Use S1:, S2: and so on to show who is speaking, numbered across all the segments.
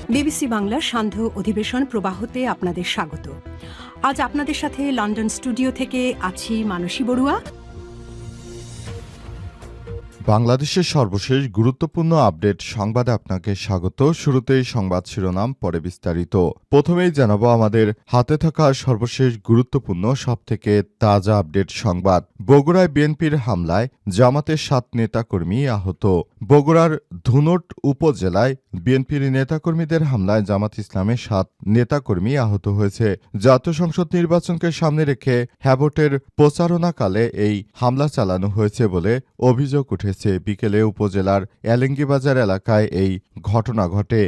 S1: BBC বাংলার সান্ধ্য অধিবেশন প্রবাহতে আপনাদের স্বাগত। আজ আপনাদের সাথে লন্ডন স্টুডিও থেকে আছি মানসী বড়ুয়া।
S2: বাংলাদেশের সর্বশেষ গুরুত্বপূর্ণ আপডেট সংবাদে আপনাকে স্বাগত। শুরুতেই সংবাদ শিরোনাম, পরে বিস্তারিত। প্রথমেই জানাবো আমাদের হাতে থাকা সর্বশেষ গুরুত্বপূর্ণ সবথেকে তাজা আপডেট সংবাদ। বগুড়ায় বিএনপির হামলায় জামাতের ৭ নেতাকর্মী আহত। বগুড়ার ধুনট উপজেলায় বিএনপির নেতাকর্মীদের হামলায় জামাত ইসলামের ৭ নেতাকর্মী আহত হয়েছে। জাতীয় সংসদ নির্বাচনকে সামনে রেখে হ্যাবটের প্রচারণাকালে এই হামলা চালানো হয়েছে বলে অভিযোগ উঠেছে। বিকেলে উপজেলার এলেঙ্গিবাজার এলাকায় এই ঘটনা ঘটে।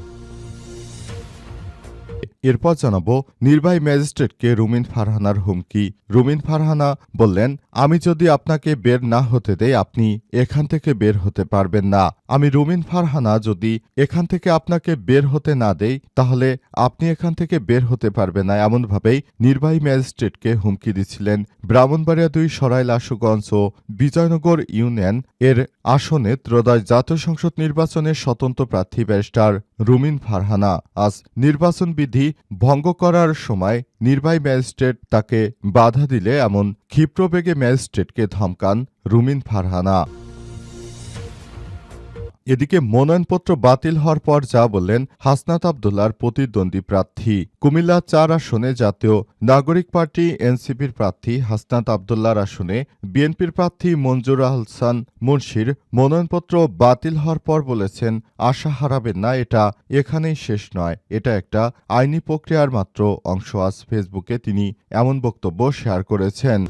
S2: এরপর জানাবো নির্বাহী ম্যাজিস্ট্রেটকে রুমিন ফারহানার হুমকি। রুমিন ফারহানা বললেন, আমি যদি আপনাকে বের না হতে দেই আপনি এখান থেকে বের হতে পারবেন না। আমি রুমিন ফারহানা যদি এখান থেকে আপনাকে বের হতে না দেই তাহলে আপনি এখান থেকে বের হতে পারবেন না, এমনভাবেই নির্বাহী ম্যাজিস্ট্রেটকে হুমকি দিচ্ছিলেন ব্রাহ্মণবাড়িয়া ২ সরাইল আশুগঞ্জ ও বিজয়নগর ইউনিয়ন এর আসনে ত্রয়োদশ জাতীয় সংসদ নির্বাচনের স্বতন্ত্র প্রার্থী ব্যারিস্টার রুমিন ফারহানা। আজ নির্বাচন বিধি ভঙ্গ করার সময় নির্বাহী ম্যাজিস্ট্রেট তাকে বাধা দিলে এমন ক্ষিপ্রবেগে ম্যাজিস্ট্রেটকে ধমকান রুমিন ফারহানা। এদিকে মনোনয়নপত্র বাতিল হওয়ার পর যা বললেন হাসনাত আব্দুল্লাহর প্রতিদ্বন্দ্বী প্রার্থী। কুমিল্লা ৪ আসনে জাতীয় নাগরিক পার্টি এনসিপির প্রার্থী হাসনাত আব্দুল্লাহর আসনে বিএনপির প্রার্থী মঞ্জুর আহসান মুন্সির মনোনয়নপত্র বাতিল হওয়ার পর বলেছেন, আশা হারাবেন না, এটা এখানেই শেষ নয়, এটা একটা আইনি প্রক্রিয়ার মাত্র অংশ। আজ ফেসবুকে তিনি এমন বক্তব্য শেয়ার করেছেন।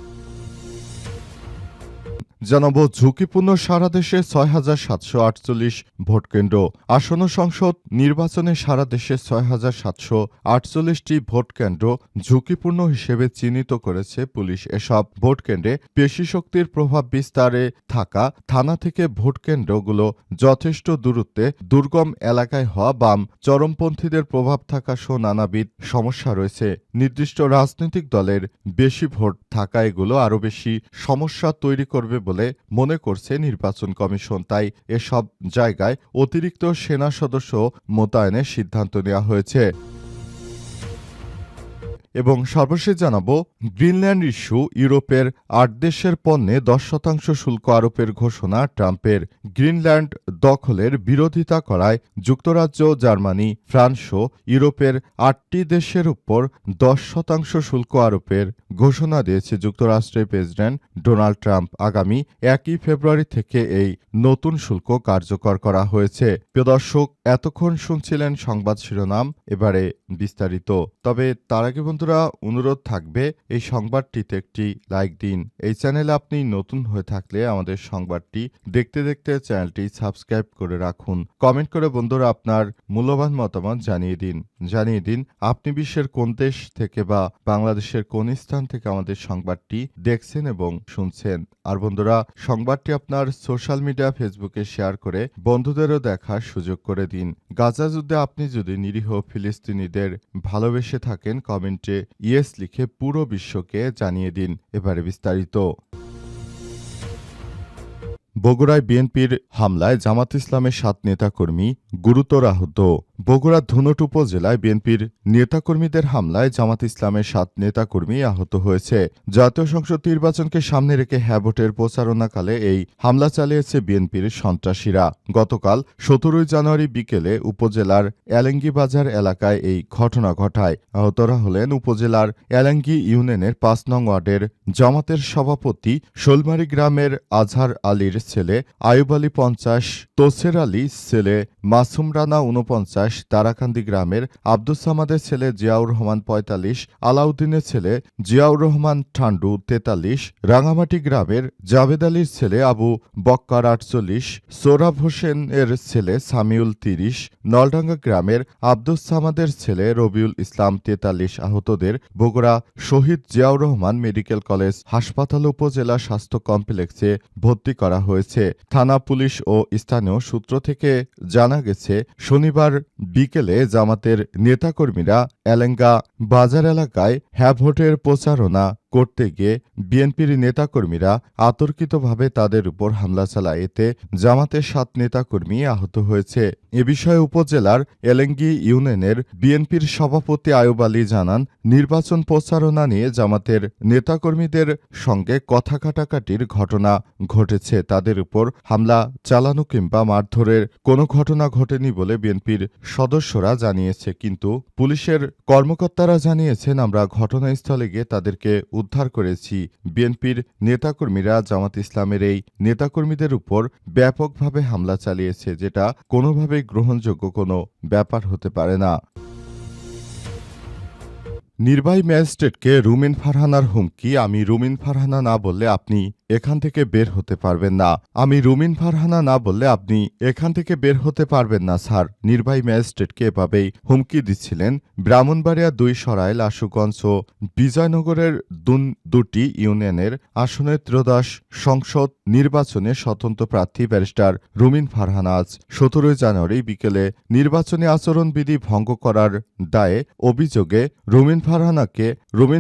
S2: জানাবো ঝুঁকিপূর্ণ সারা দেশে ৬,৭৪৮ ভোটকেন্দ্র। আসন্ন সংসদ নির্বাচনে সারা দেশে ৬,৭৪৮টি ভোটকেন্দ্র ঝুঁকিপূর্ণ হিসেবে চিহ্নিত করেছে পুলিশ। এসব ভোটকেন্দ্রে পেশি শক্তির প্রভাব বিস্তারে থাকা, থানা থেকে ভোটকেন্দ্রগুলো যথেষ্ট দূরত্বে, দুর্গম এলাকায় হওয়া, বাম চরমপন্থীদের প্রভাব থাকা সহ নানাবিধ সমস্যা রয়েছে। নির্দিষ্ট রাজনৈতিক দলের বেশি ভোট থাকা এগুলো আরও বেশি সমস্যা তৈরি করবে বলে মনে করছে নির্বাচন কমিশন। তাই এসব জায়গায় অতিরিক্ত সেনা সদস্য মোতায়েনের সিদ্ধান্ত নেওয়া হয়েছে। এবং সর্বশেষ জানাবো গ্রিনল্যান্ড ইস্যু, ইউরোপের ৮ দেশের পণ্যে ১০% শুল্ক আরোপের ঘোষণা ট্রাম্পের। গ্রিনল্যান্ড দখলের বিরোধিতা করায় যুক্তরাজ্য, জার্মানি, ফ্রান্সসহ ইউরোপের ৮টি দেশের উপর ১০% শুল্ক আরোপের ঘোষণা দিয়েছে যুক্তরাষ্ট্রের প্রেসিডেন্ট ডোনাল্ড ট্রাম্প। আগামী ১ ফেব্রুয়ারি থেকে এই নতুন শুল্ক কার্যকর করা হয়েছে। প্রিয় দর্শক, এতক্ষণ শুনছিলেন সংবাদ শিরোনাম, এবারে বিস্তারিত। তবে তার আগে বন্ধুরা অনুরোধ থাকবে এই সংবাদটিতে একটি লাইক দিন। এই চ্যানেলে আপনি নতুন হয়ে থাকলে আমাদের সংবাদটি দেখতে দেখতে চ্যানেলটি সাবস্ক্রাইব করে রাখুন। কমেন্ট করে বন্ধুরা আপনার মূল্যবান মতামত জানিয়ে দিন আপনি বিশ্বের কোন দেশ থেকে বা বাংলাদেশের কোন স্থান থেকে আমাদের সংবাদটি দেখছেন এবং শুনছেন। আর বন্ধুরা সংবাদটি আপনার সোশ্যাল মিডিয়া ফেসবুকে শেয়ার করে বন্ধুদেরও দেখার সুযোগ করে দিন। গাজা যুদ্ধে আপনি যদি নিরীহ ফিলিস্তিনিদের ভালোবেসে থাকেন কমেন্টে ইয়েস লিখে পুরো বিশ্বকে জানিয়ে দিন। এবারে বিস্তারিত। বগুড়ায় বিএনপির হামলায় জামাত ইসলামের ৭ নেতাকর্মী গুরুতর আহত। বগুড়ার ধুনট উপজেলায় বিএনপির নেতাকর্মীদের হামলায় জামাত ইসলামের ৭ নেতাকর্মী আহত হয়েছে। জাতীয় সংসদ নির্বাচনকে সামনে রেখে হ্যাবটের প্রচারণাকালে এই হামলা চালিয়েছে বিএনপির সন্ত্রাসীরা। গতকাল ১৭ জানুয়ারি বিকেলে উপজেলার এলেঙ্গিবাজার এলাকায় এই ঘটনা ঘটায়। আহতরা হলেন উপজেলার এলেঙ্গি ইউনিয়নের ৫ নং ওয়ার্ডের জামাতের সভাপতি শোলমারি গ্রামের আজহার আলীর ছেলে আয়ুব আলী ৫০, তোসের আলী ছেলে মাসুম রানা ৪৯, তারাকান্দি গ্রামের আব্দুস সামাদের ছেলে জিয়াউর রহমান ৪৫, আলাউদ্দিনের ছেলে জিয়াউর রহমান ঠান্ডু ৪৩, রাঙামাটি গ্রামের জাভেদ আলীর ছেলে আবু বক্কার ৪৮, সোহরাব হোসেন এর ছেলে সামিউল ৩০, নলডাঙ্গা গ্রামের আব্দুস সামাদের ছেলে রবিউল ইসলাম ৪৩। আহতদের বগুড়া শহীদ জিয়াউর রহমান মেডিকেল কলেজ হাসপাতাল উপজেলা স্বাস্থ্য কমপ্লেক্সে ভর্তি করা হয়েছে। থানা, পুলিশ ও স্থানীয় সূত্র থেকে জানা গেছে, শনিবার বিকেলে জামাতের নেতাকর্মীরা এলেঙ্গা বাজার এলাকায় হ্যাভোটের প্রচারণা করতে গিয়ে বিএনপির নেতাকর্মীরা অতর্কিতভাবে তাদের উপর হামলা চালায়। এতে জামাতের ৭ নেতাকর্মী আহত হয়েছে। এ বিষয়ে উপজেলার এলেঙ্গি ইউনিয়নের বিএনপির সভাপতি আয়ুব আলী জানান, নির্বাচন প্রচারণা নিয়ে জামাতের নেতাকর্মীদের সঙ্গে কথা কাটাকাটির ঘটনা ঘটেছে। তাদের উপর হামলা চালানো কিংবা মারধরের কোনো ঘটনা ঘটেনি বলে বিএনপির সদস্যরা জানিয়েছে। কিন্তু পুলিশের কর্মকর্তারা জানিয়েছেন, আমরা ঘটনাস্থলে গিয়ে তাদেরকে উদ্ধার করেছি। বিএনপির নেতাকর্মীরা জামাত ইসলামের এই নেতাকর্মীদের উপর ব্যাপকভাবে হামলা চালিয়েছে, যেটা কোনোভাবেই গ্রহণযোগ্য কোনো ব্যাপার হতে পারে না। নির্বাহী ম্যাজিস্ট্রেটকে রুমিন ফারহানার হুমকি, আমি রুমিন ফারহানা না বললে আপনি এখান থেকে বের হতে পারবেন না। আমি রুমিন ফারহানা না বললে আপনি এখান থেকে বের হতে পারবেন না স্যার। নির্বাহী ম্যাজিস্ট্রেটকে এভাবেই হুমকি দিচ্ছিলেন ব্রাহ্মণবাড়িয়া ২ সরাইল, আশুগঞ্জ ও বিজয়নগরের দুটি ইউনিয়নের আসনে ত্রয়োদশ সংসদ নির্বাচনে স্বতন্ত্র প্রার্থী ব্যারিস্টার রুমিন ফারহানা আজ ১৭ জানুয়ারি বিকেলে নির্বাচনী আচরণবিধি ভঙ্গ করার দায়ে অভিযোগে রুমিন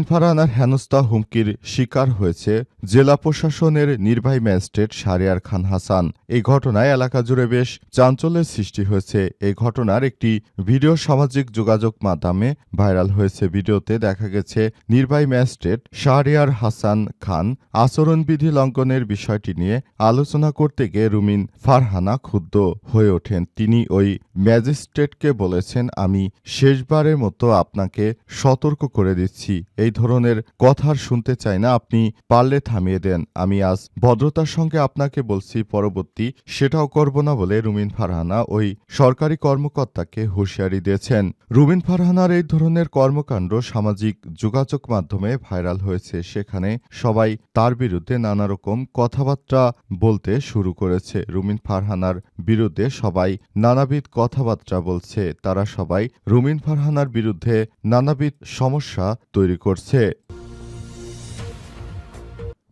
S2: ফারহানার হেনস্থা হুমকির শিকার হয়েছে জেলা প্রশাসনের নির্বাহী ম্যাজিস্ট্রেট শাহরিয়ার খান হাসান। এই ঘটনায় এলাকা জুড়ে বেশ চাঞ্চল্যের সৃষ্টি হয়েছে। এই ঘটনার একটি ভিডিও সামাজিক যোগাযোগ মাধ্যমে ভাইরাল হয়েছে। ভিডিওতে দেখা গেছে নির্বাহী ম্যাজিস্ট্রেট শাহরিয়ার হাসান খান আচরণবিধি লঙ্ঘনের বিষয়টি নিয়ে আলোচনা করতে গিয়ে রুমিন ফারহানা ক্ষুব্ধ হয়ে ওঠেন। তিনি ওই ম্যাজিস্ট্রেটকে বলেছেন, আমি শেষবারের মতো আপনাকে সতর্ক করে দিচ্ছি, এই ধরনের কথা শুনতে চাই না, আপনি পারলে থামিয়ে দেন। আমি আজ ভদ্রতার সঙ্গে আপনাকে বলছি, পরবর্তী সেটাও করব না বলে রুমিন ফারহানা ওই সরকারি কর্মকর্তাকে হুঁশিয়ারি দিয়েছেন। রুমিন ফারহানার এই ধরনের কর্মকাণ্ড সামাজিক যোগাযোগ মাধ্যমে ভাইরাল হয়েছে। সেখানে সবাই তার বিরুদ্ধে নানা রকম কথাবার্তা বলতে শুরু করেছে। রুমিন ফারহানার বিরুদ্ধে সবাই নানাবিধ কথাবার্তা বলছে। তারা সবাই রুমিন ফারহানার বিরুদ্ধে নানাবিধ সমস্যা তৈরি করছে।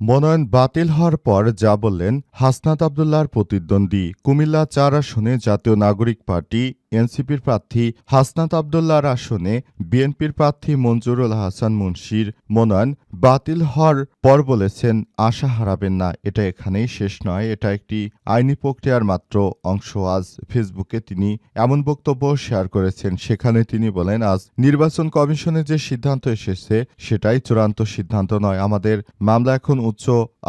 S2: মনোনয়ন বাতিল হওয়ার পর যা বললেন হাসনাত আব্দুল্লাহর প্রতিদ্বন্দ্বী। কুমিল্লা ৪ আসনে জাতীয় নাগরিক পার্টি এনসিপির প্রার্থী হাসনাত আব্দুল্লাহর আসনে বিএনপির প্রার্থী মঞ্জুরুল হাসান মুন্সির মনোনয়ন বাতিল হওয়ার পর বলেছেন, আশা হারাবেন না, এটা এখানেই শেষ নয়, এটা একটি আইনি প্রক্রিয়ার মাত্র অংশ। আজ ফেসবুকে তিনি এমন বক্তব্য শেয়ার করেছেন। সেখানে তিনি বলেন, আজ নির্বাচন কমিশনে যে সিদ্ধান্ত এসেছে সেটাই চূড়ান্ত সিদ্ধান্ত নয়। আমাদের মামলা এখন উচ্চ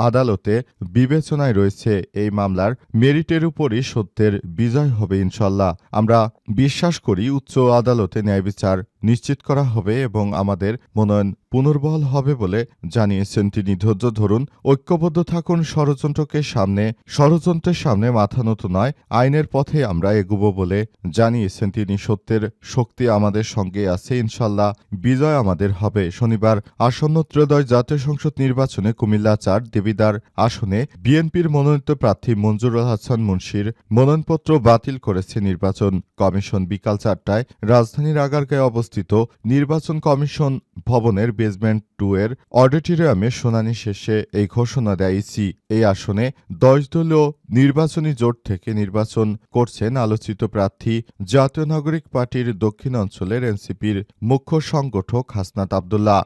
S2: আদালতে বিবেচনায় রয়েছে। এই মামলার মেরিটের উপরই সত্যের বিজয় হবে ইনশাল্লাহ। আমরা বিশ্বাস করি উচ্চ আদালতে ন্যায় বিচার নিশ্চিত করা হবে এবং আমাদের মনোনয়ন পুনর্বহাল হবে বলে জানিয়েছেন তিনি। ধৈর্য ধরুন, ঐক্যবদ্ধ থাকুন, ষড়যন্ত্রের সামনে মাথা নত নয়, আইনের পথে আমরা এগুব বলে জানিয়েছেন তিনি। সত্যের শক্তি আমাদের সঙ্গে আছে, ইনশাল্লাহ বিজয় আমাদের হবে। শনিবার আসন্ন ত্রয়োদশ জাতীয় সংসদ নির্বাচনে কুমিল্লা ৪ দেবিদ্বার আসনে বিএনপির মনোনীত প্রার্থী মঞ্জুরুল হাসান মুন্সির মনোনয়নপত্র বাতিল করেছে নির্বাচন কমিশন। বিকাল ৪টায় রাজধানীর আগারগাঁয়ে অবস্থিত নির্বাচন কমিশন ভবনের বেসমেন্ট 2 এর অডিটোরিয়ামে শুনানি শেষে এই ঘোষণা দেয় ইসি। এই আসনে 10 দলীয় নির্বাচনী জোট থেকে নির্বাচন করছেন আলোচিত প্রার্থী জাতীয় নাগরিক পার্টির দক্ষিণ অঞ্চলের এনসিপির মুখ্য সংগঠক হাসনাত আব্দুল্লাহ।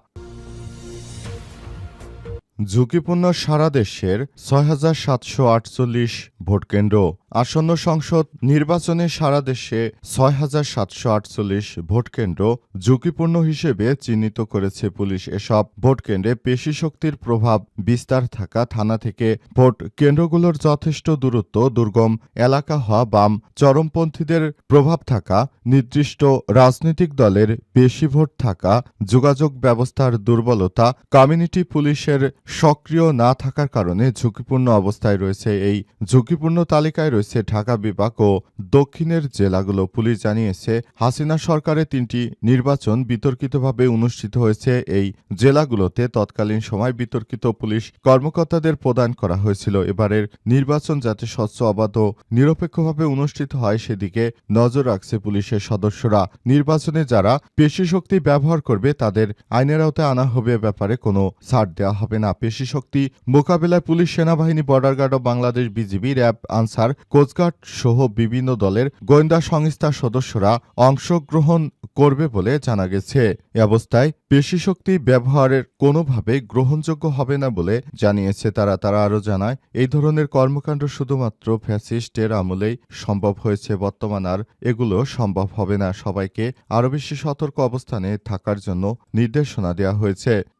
S2: ঝুঁকিপূর্ণ সারা দেশের ৬,৭৪৮ ভোটকেন্দ্র। আসন্ন সংসদ নির্বাচনে সারা দেশে ৬,৭৪৮ ভোটকেন্দ্র ঝুঁকিপূর্ণ হিসেবে চিহ্নিত করেছে পুলিশ। এসব ভোটকেন্দ্রে পেশি শক্তির প্রভাব বিস্তার থাকা, থানা থেকে ভোট কেন্দ্রগুলোর যথেষ্ট দূরত্ব, দুর্গম এলাকা হওয়া, বাম চরমপন্থীদের প্রভাব থাকা, নির্দিষ্ট রাজনৈতিক দলের বেশি ভোট থাকা, যোগাযোগ ব্যবস্থার দুর্বলতা, কমিউনিটি পুলিশের সক্রিয় না থাকার কারণে ঝুঁকিপূর্ণ অবস্থায় রয়েছে। এই ঝুঁকিপূর্ণ তালিকায় রয়েছে ঢাকা বিভাগ ও দক্ষিণের জেলাগুলো। পুলিশ জানিয়েছে, হাসিনা সরকারের 3টি নির্বাচন বিতর্কিতভাবে অনুষ্ঠিত হয়েছে। এই জেলাগুলোতে তৎকালীন সময় বিতর্কিত পুলিশ কর্মকর্তাদের প্রদান করা হয়েছিল। এবারের নির্বাচন যাতে স্বচ্ছ, অবাধ ও নিরপেক্ষভাবে অনুষ্ঠিত হয় সেদিকে নজর রাখছে পুলিশের সদস্যরা। নির্বাচনে যারা পেশি শক্তি ব্যবহার করবে তাদের আইনের আওতায় আনা হবে, ব্যাপারে কোনো ছাড় দেওয়া হবে না। পেশি শক্তি মোকাবেলায় পুলিশ, সেনাবাহিনী, border guard of Bangladesh, BGB, RAB, Ansar, coast guard সহ বিভিন্ন দলের গোয়েন্দা সংস্থার সদস্যরা অংশগ্রহণ করবে বলে জানা গেছে। এ অবস্থায় পেশিশক্তি ব্যবহারের কোনোভাবেই গ্রহণযোগ্য হবে না বলে জানিয়েছে তারা আরও জানায়, এই ধরনের কর্মকাণ্ড শুধুমাত্র ফ্যাসিস্টের আমলেই সম্ভব হয়েছে, বর্তমান আর এগুলো সম্ভব হবে না। সবাইকে আরও বেশি সতর্ক অবস্থানে থাকার জন্য নির্দেশনা দেওয়া হয়েছে।